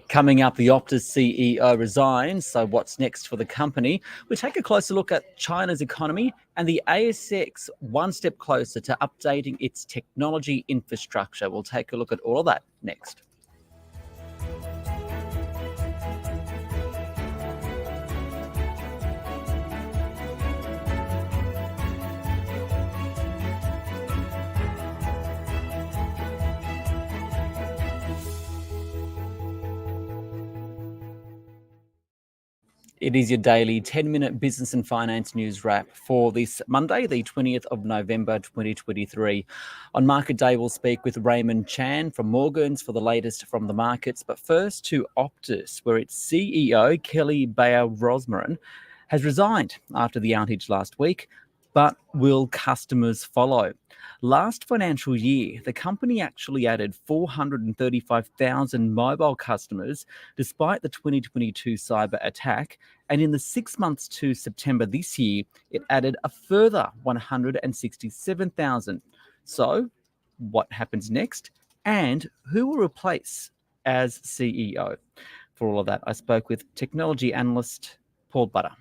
Coming up, the Optus CEO resigns. So what's next for the company? We take a closer look at China's economy and the ASX one step closer to updating its technology infrastructure. We'll take a look at all of that next. It is your daily 10-minute business and finance news wrap for this Monday, the 20th of November, 2023. On market day, we'll speak with Raymond Chan from Morgans for the latest from the markets. But first to Optus, where its CEO, Kelly Bayer Rosmarin, has resigned after the outage last week. But will customers follow? Last financial year, the company actually added 435,000 mobile customers despite the 2022 cyber attack. And in the 6 months to September this year, it added a further 167,000. So what happens next? And who will replace as CEO? For all of that, I spoke with technology analyst Paul Budde.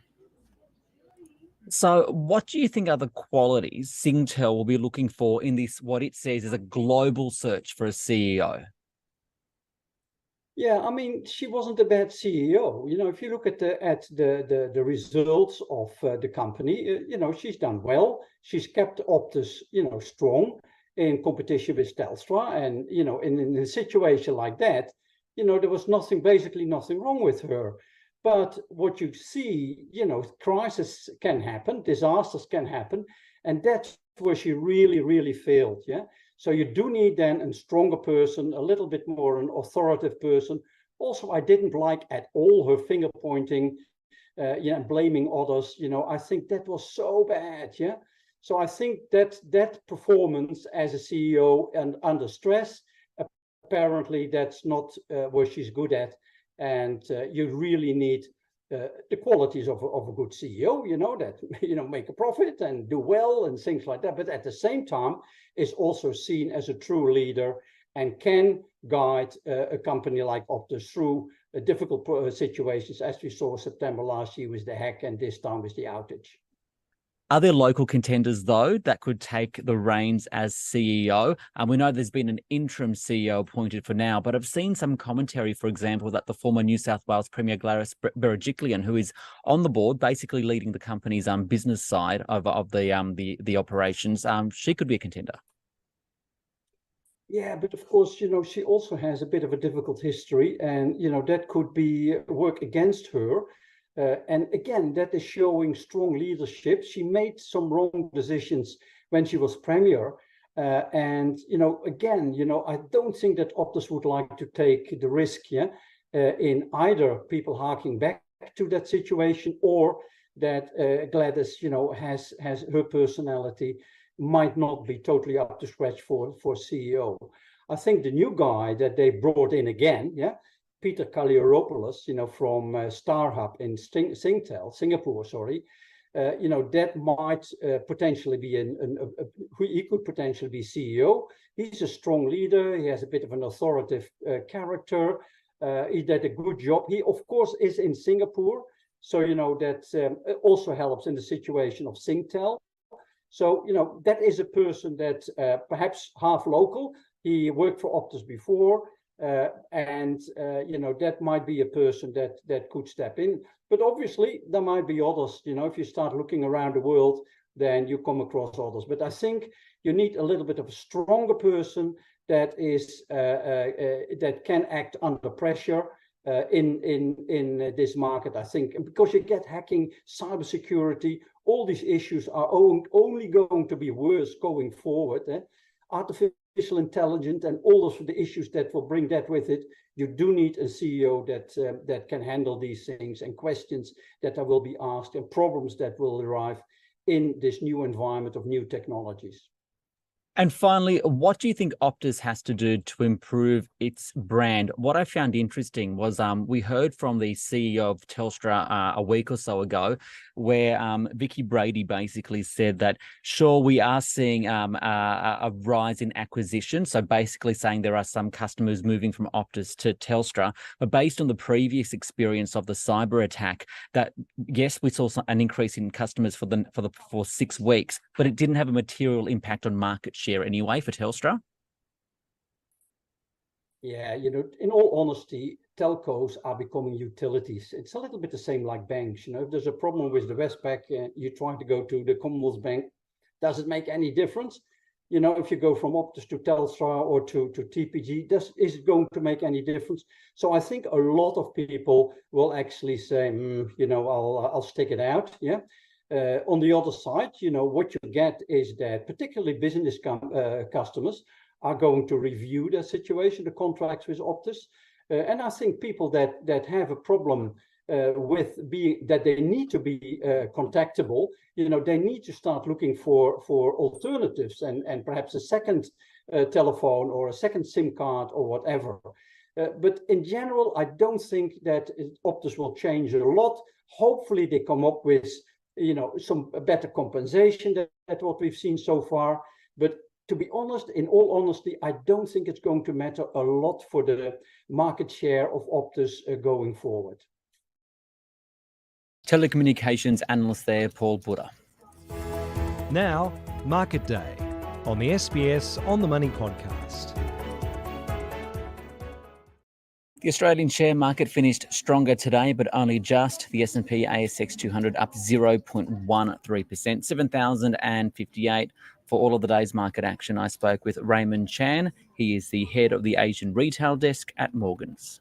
So what do you think are the qualities Singtel will be looking for in this, what it says is a global search for a CEO? Yeah, I mean, she wasn't a bad CEO. You know, if you look at the results of the company, she's done well. She's kept Optus, strong in competition with Telstra. And, in a situation like that, there was basically nothing wrong with her. But what you see, crisis can happen, disasters can happen, and that's where she really, really failed, yeah? So you do need then a stronger person, a little bit more an authoritative person. Also, I didn't like at all her finger pointing, blaming others. I think that was so bad, yeah? So I think that performance as a CEO and under stress, apparently that's not what she's good at. And you really need the qualities of a good CEO, that make a profit and do well and things like that. But at the same time, is also seen as a true leader and can guide a company like Optus through difficult situations, as we saw September last year with the hack and this time with the outage. Are there local contenders, though, that could take the reins as CEO? We know there's been an interim CEO appointed for now, but I've seen some commentary, for example, that the former New South Wales Premier Gladys Berejiklian, who is on the board, basically leading the company's business side of the operations, she could be a contender. Yeah, but of course, she also has a bit of a difficult history, and that could be work against her. And again, that is showing strong leadership. She made some wrong decisions when she was premier. And, again, I don't think that Optus would like to take the risk in either people harking back to that situation or that Gladys, has her personality might not be totally up to scratch for CEO. I think the new guy that they brought in again, Peter Kaliaropoulos, from StarHub in Singapore, that might potentially be he could potentially be CEO. He's a strong leader. He has a bit of an authoritative character. He did a good job. He, of course, is in Singapore. So, that also helps in the situation of Singtel. So, that is a person that perhaps half local. He worked for Optus before. That might be a person that could step in, but obviously there might be others. If you start looking around the world, then you come across others. But I think you need a little bit of a stronger person that is that can act under pressure in this market. I think, and because you get hacking, cybersecurity, all these issues are only going to be worse going forward. Artificial intelligence and all of the issues that will bring that with it. You do need a CEO that can handle these things and questions that will be asked and problems that will arrive in this new environment of new technologies. And finally, what do you think Optus has to do to improve its brand? What I found interesting was we heard from the CEO of Telstra a week or so ago where Vicky Brady basically said that, sure, we are seeing a rise in acquisition. So basically saying there are some customers moving from Optus to Telstra, but based on the previous experience of the cyber attack, that yes, we saw an increase in customers for 6 weeks, but it didn't have a material impact on market share anyway for Telstra. Yeah, in all honesty, telcos are becoming utilities. It's a little bit the same like banks. If there's a problem with the Westpac, you're trying to go to the Commonwealth Bank. Does it make any difference? If you go from Optus to Telstra or to TPG, is it going to make any difference? So I think a lot of people will actually say, I'll stick it out. Yeah. On the other side, what you get is that particularly business customers are going to review their situation, the contracts with Optus. And I think people that have a problem with being that they need to be contactable, they need to start looking for alternatives and perhaps a second telephone or a second SIM card or whatever. But in general, I don't think that Optus will change a lot. Hopefully they come up with some better compensation than what we've seen so far. But to be honest, in all honesty, I don't think it's going to matter a lot for the market share of Optus going forward. Telecommunications analyst there, Paul Budde. Now, Market Day on the SBS On The Money podcast. The Australian share market finished stronger today, but only just. The S&P ASX 200 up 0.13%, 7,058 for all of the day's market action. I spoke with Raymond Chan. He is the head of the Asian retail desk at Morgans.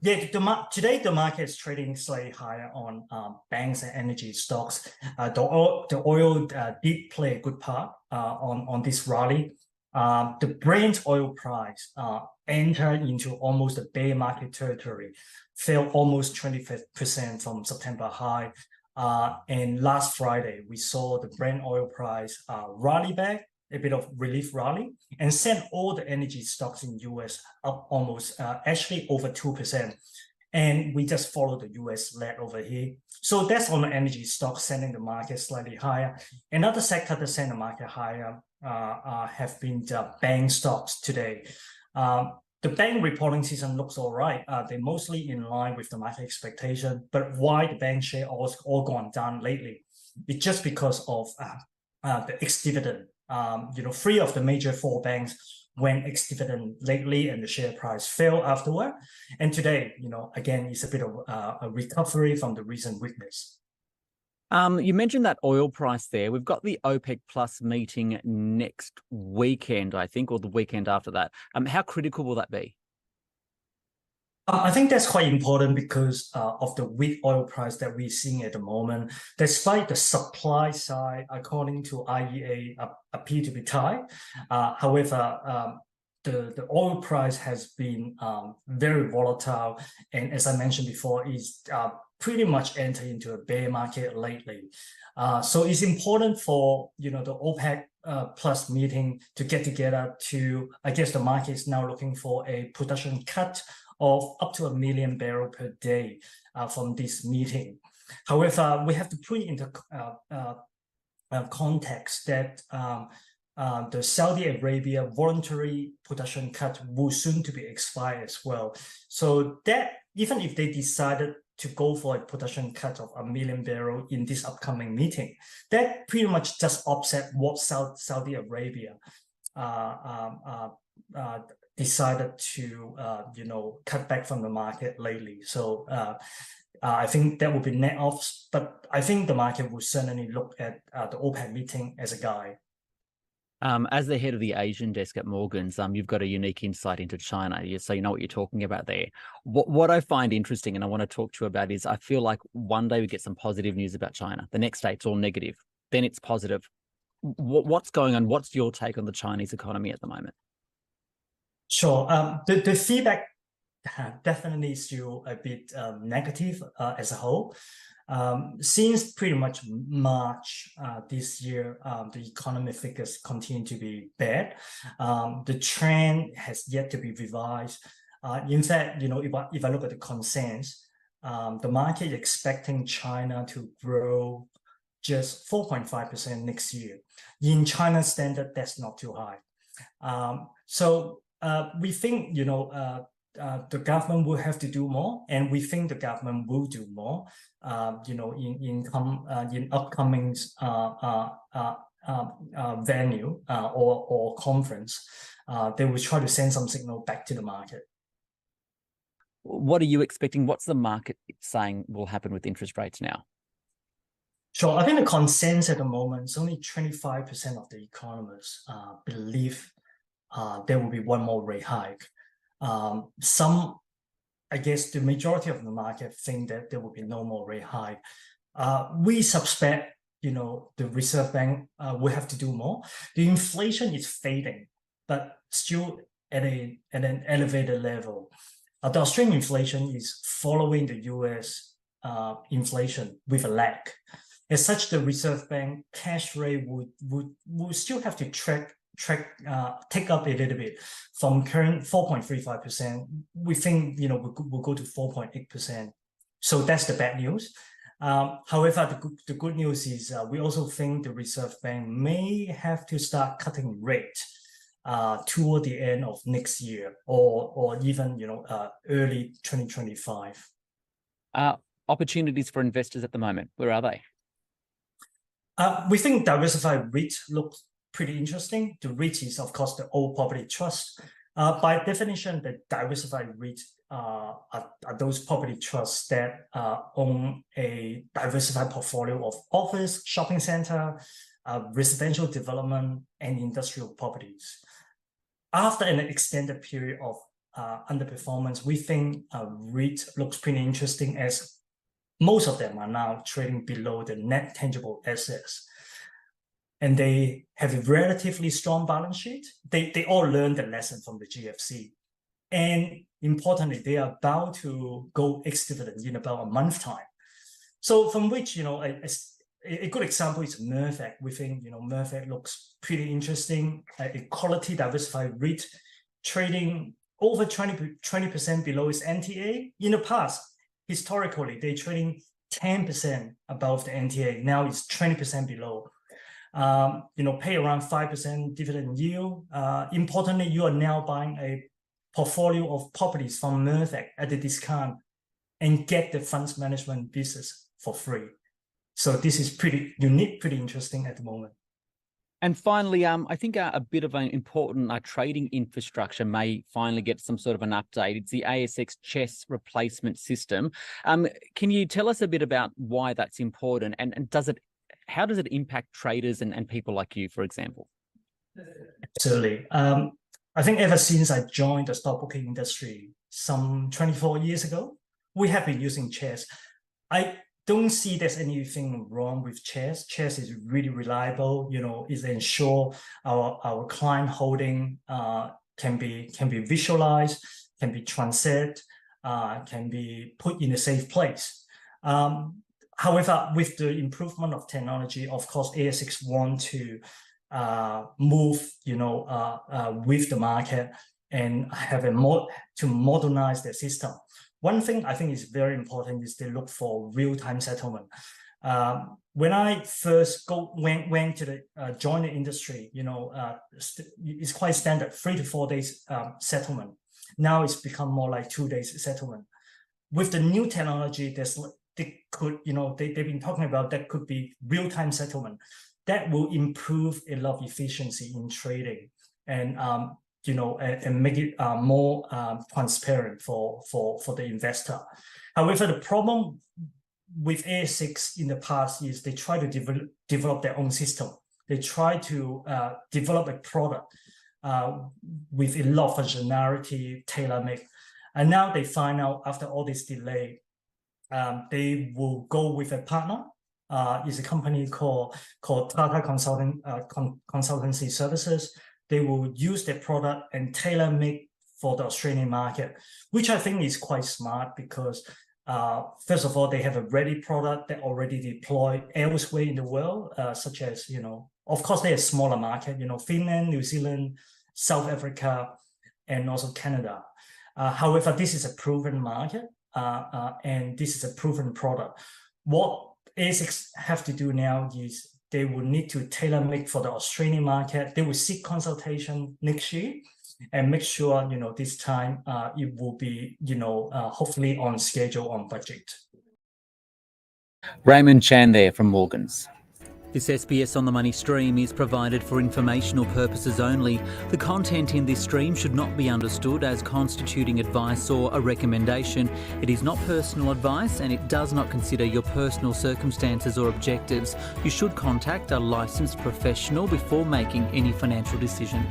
Yeah, today the market is trading slightly higher on banks and energy stocks. The oil did play a good part on this rally. The Brent oil price entered into almost a bear market territory, fell almost 20% from September high. And last Friday, we saw the Brent oil price rally back, a bit of relief rally, and sent all the energy stocks in US up almost, actually over 2%. And we just follow the US lead over here. So that's on the energy stocks, sending the market slightly higher. Another sector that sent the market higher have been the bank stocks today. The bank reporting season looks all right. They're mostly in line with the market expectation. But why the bank share all gone down lately? It's just because of the ex-dividend. 3 of the major 4 banks went ex-dividend lately, and the share price fell afterward. And today, again, it's a bit of a recovery from the recent weakness. You mentioned that oil price there. We've got the OPEC Plus meeting next weekend, I think, or the weekend after that. How critical will that be? I think that's quite important because of the weak oil price that we're seeing at the moment. Despite the supply side, according to IEA, appear to be tight. However, the oil price has been very volatile, and as I mentioned before, is pretty much entered into a bear market lately. So it's important for the OPEC Plus meeting to get together to, I guess the market is now looking for a production cut of up to 1 million barrels per day from this meeting. However, we have to put into context that the Saudi Arabia voluntary production cut will soon to be expired as well. So that even if they decided to go for a production cut of 1 million barrels in this upcoming meeting, that pretty much just offset what Saudi Arabia decided to cut back from the market lately. So I think that will be net off, but I think the market will certainly look at the OPEC meeting as a guide. As the head of the Asian desk at Morgans, you've got a unique insight into China, so you know what you're talking about there. What I find interesting and I want to talk to you about is I feel like one day we get some positive news about China. The next day it's all negative. Then it's positive. What's going on? What's your take on the Chinese economy at the moment? Sure. The feedback definitely is still a bit negative as a whole. Since pretty much March this year, the economic figures continue to be bad. The trend has yet to be revised. In fact, if I look at the consensus, the market is expecting China to grow just 4.5% next year. In China's standard, that's not too high. So we think, the government will have to do more, and we think the government will do more, in upcoming venue or conference. They will try to send some signal back to the market. What are you expecting? What's the market saying will happen with interest rates now? Sure. I think the consensus at the moment is only 25% of the economists believe there will be one more rate hike. I guess the majority of the market think that there will be no more rate hike. We suspect, the Reserve Bank will have to do more. The inflation is fading, but still at an elevated level. The Australian inflation is following the US inflation with a lag. As such, the Reserve Bank cash rate would still have to take up a little bit from current 4.35%. We think we'll go to 4.8%. So that's the bad news. However, the good news is we also think the Reserve Bank may have to start cutting rate toward the end of next year, or even early 2025. Opportunities for investors at the moment, where are they? We think diversified REIT looks pretty interesting. The REIT is, of course, the old property trust. By definition, the diversified REIT are those property trusts that own a diversified portfolio of office, shopping center, residential development, and industrial properties. After an extended period of underperformance, we think REIT looks pretty interesting, as most of them are now trading below the net tangible assets. And they have a relatively strong balance sheet. They all learned the lesson from the GFC. And importantly, they are about to go ex-dividend in about a month's time. So from which, a good example is Mirvac. We think, Mirvac looks pretty interesting. A quality diversified REIT trading over 20% below its NTA. In the past, historically, they're trading 10% above the NTA. Now it's 20% below. Pay around 5% dividend yield. Importantly, you are now buying a portfolio of properties from Mirvac at a discount and get the funds management business for free. So this is pretty unique, pretty interesting at the moment. And finally, I think a bit of an important trading infrastructure may finally get some sort of an update. It's the ASX CHESS replacement system. Can you tell us a bit about why that's important, and how does it impact traders and people like you, for example? Absolutely. I think ever since I joined the stockbroking industry some 24 years ago, we have been using CHESS. I don't see there's anything wrong with CHESS. CHESS is really reliable. It ensure our client holding can be visualized, can be transferred, can be put in a safe place. However, with the improvement of technology, of course, ASX want to move, with the market and have to modernize their system. One thing I think is very important is they look for real-time settlement. When I first went to join the industry, it's quite standard, 3 to 4 days settlement. Now it's become more like 2 days settlement. With the new technology, they've been talking about that could be real-time settlement. That will improve a lot of efficiency in trading and make it more transparent for the investor. However, the problem with ASX in the past is they try to develop their own system. They try to develop a product with a lot of functionality, tailor-made. And now they find out after all this delay, they will go with a partner. It's a company called Tata Consultancy Services. They will use their product and tailor-make for the Australian market, which I think is quite smart because, first of all, they have a ready product that already deployed elsewhere in the world, such as, of course, they're a smaller market, Finland, New Zealand, South Africa, and also Canada. However, this is a proven market. and this is a proven product. What ASICs have to do now is they will need to tailor-make for the Australian market. They will seek consultation next year and make sure, this time it will be, hopefully on schedule, on budget. Raymond Chan there from Morgans. This SBS On The Money stream is provided for informational purposes only. The content in this stream should not be understood as constituting advice or a recommendation. It is not personal advice and it does not consider your personal circumstances or objectives. You should contact a licensed professional before making any financial decision.